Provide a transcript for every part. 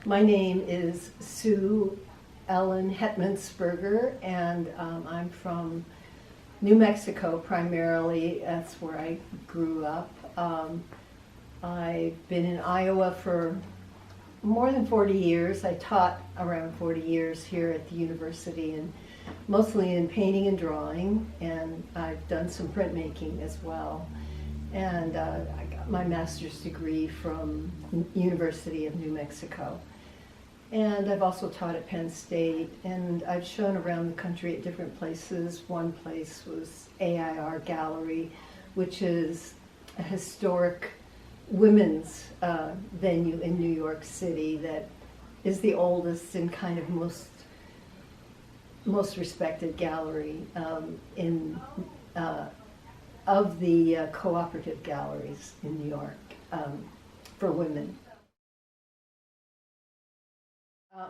My name is Sue Ellen Hettmansperger, and I'm from New Mexico primarily. That's where I grew up. I've been in Iowa for more than 40 years. I taught around 40 years here at the university, and mostly in painting and drawing, and I've done some printmaking as well. And I got my master's degree from University of New Mexico. And I've also taught at Penn State, and I've shown around the country at different places. One place was AIR Gallery, which is a historic women's venue in New York City that is the oldest and kind of most respected gallery of the cooperative galleries in New York for women.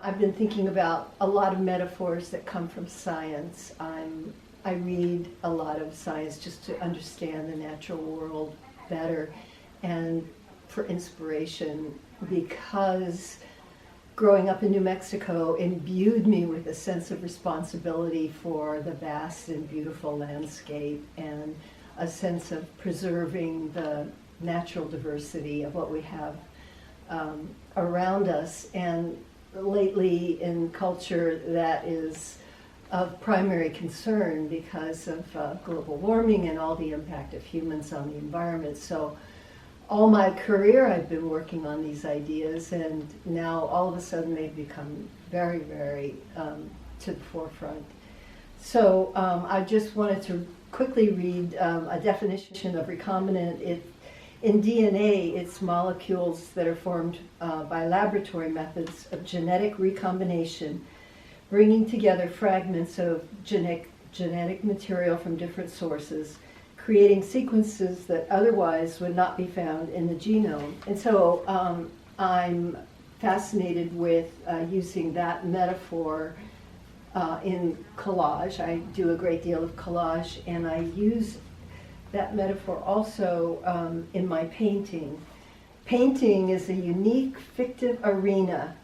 I've been thinking about a lot of metaphors that come from science. I read a lot of science just to understand the natural world better and for inspiration, because growing up in New Mexico imbued me with a sense of responsibility for the vast and beautiful landscape and a sense of preserving the natural diversity of what we have around us. And lately in culture, that is of primary concern because of global warming and all the impact of humans on the environment. So all my career I've been working on these ideas, and now all of a sudden they've become very, very to the forefront. So I just wanted to quickly read a definition of recombinant. In DNA, it's molecules that are formed by laboratory methods of genetic recombination, bringing together fragments of genetic material from different sources, creating sequences that otherwise would not be found in the genome. And so I'm fascinated with using that metaphor in collage. I do a great deal of collage, and I use that metaphor also in my painting. Painting is a unique fictive arena,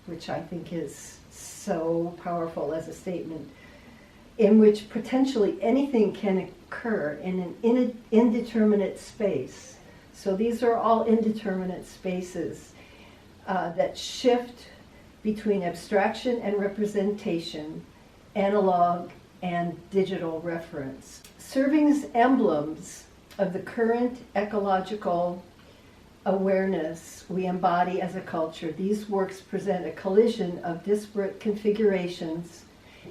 which I think is so powerful as a statement, in which potentially anything can occur in an indeterminate space. So these are all indeterminate spaces that shift between abstraction and representation, analog and digital reference. Serving as emblems of the current ecological awareness we embody as a culture, these works present a collision of disparate configurations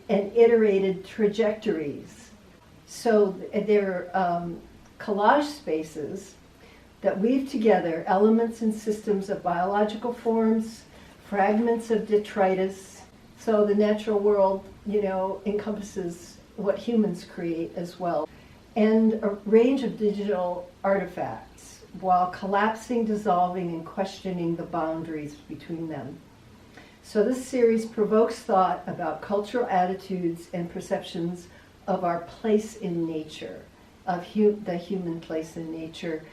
and iterated trajectories. So they're collage spaces that weave together elements and systems of biological forms, fragments of detritus. So the natural world, encompasses what humans create as well, and a range of digital artifacts, while collapsing, dissolving, and questioning the boundaries between them. So this series provokes thought about cultural attitudes and perceptions of our place in nature, of the human place in nature,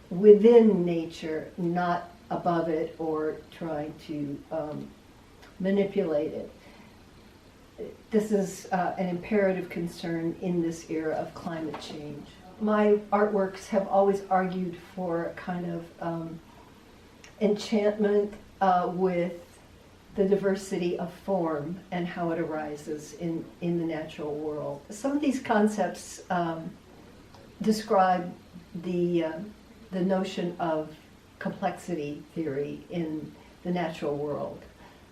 within nature, not above it or trying to manipulate it. This is an imperative concern in this era of climate change. My artworks have always argued for a kind of enchantment with the diversity of form and how it arises in the natural world. Some of these concepts describe the notion of complexity theory in the natural world,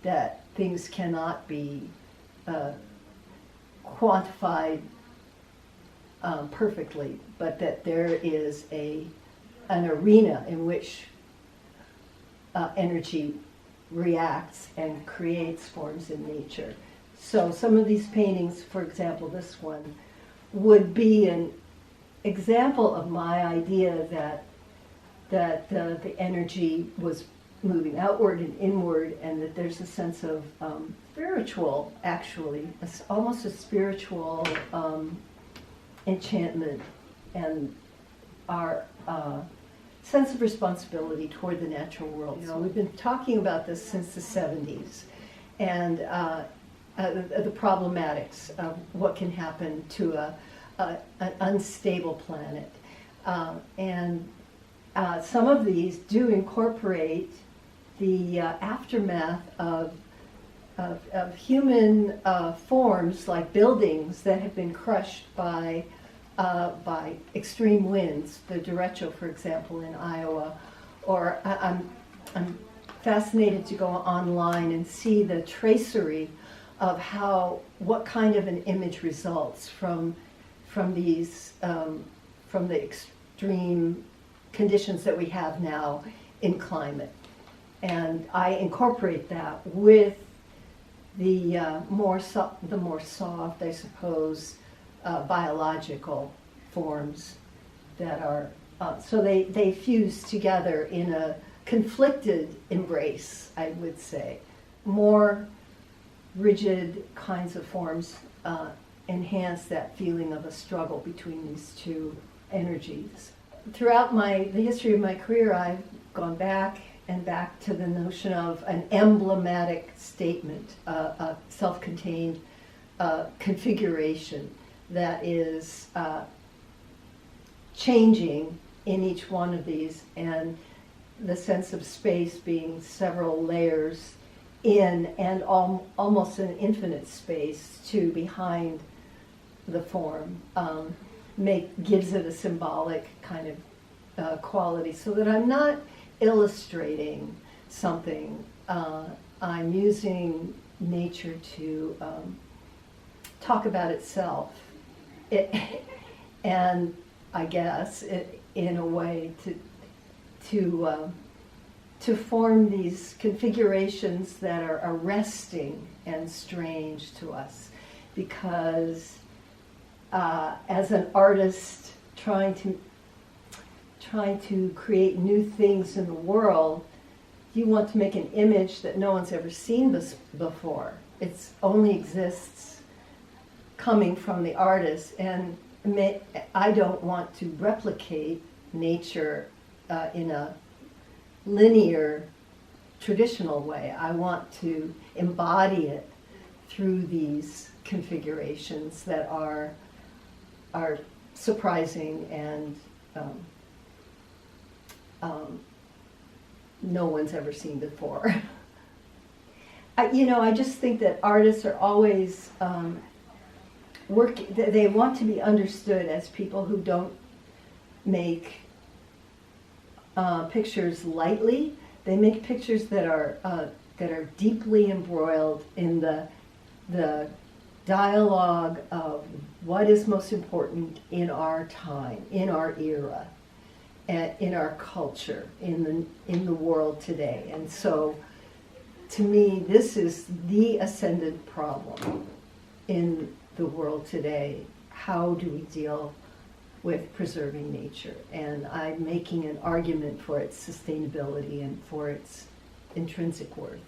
that things cannot be quantified perfectly, but that there is an arena in which energy reacts and creates forms in nature. So some of these paintings, for example, this one, would be an example of my idea that the energy was moving outward and inward, and that there's a sense of spiritual, actually, almost a spiritual enchantment, and our sense of responsibility toward the natural world. So we've been talking about this since the 70s, and the problematics of what can happen to an unstable planet. And some of these do incorporate the aftermath of human forms, like buildings that have been crushed by extreme winds, the derecho, for example, in Iowa. Or I'm fascinated to go online and see the tracery of what kind of an image results from these from the extreme conditions that we have now in climate. And I incorporate that with the more soft, I suppose, biological forms that are, so they fuse together in a conflicted embrace, I would say. More rigid kinds of forms enhance that feeling of a struggle between these two energies. Throughout the history of my career, I've gone back and back to the notion of an emblematic statement, a self-contained configuration that is changing in each one of these, and the sense of space being several layers in and almost an infinite space to behind the form gives it a symbolic kind of quality, so that I'm not illustrating something. I'm using nature to talk about itself, and I guess in a way to form these configurations that are arresting and strange to us, because as an artist trying to create new things in the world, you want to make an image that no one's ever seen before. It only exists coming from the artist, and I don't want to replicate nature in a linear, traditional way. I want to embody it through these configurations that are surprising and no one's ever seen before. I just think that artists are always they want to be understood as people who don't make pictures lightly. They make pictures that are deeply embroiled in the dialogue of what is most important in our time, in our era, in our culture, in the world today. And so, to me, this is the ascendant problem in the world today. How do we deal with preserving nature? And I'm making an argument for its sustainability and for its intrinsic worth.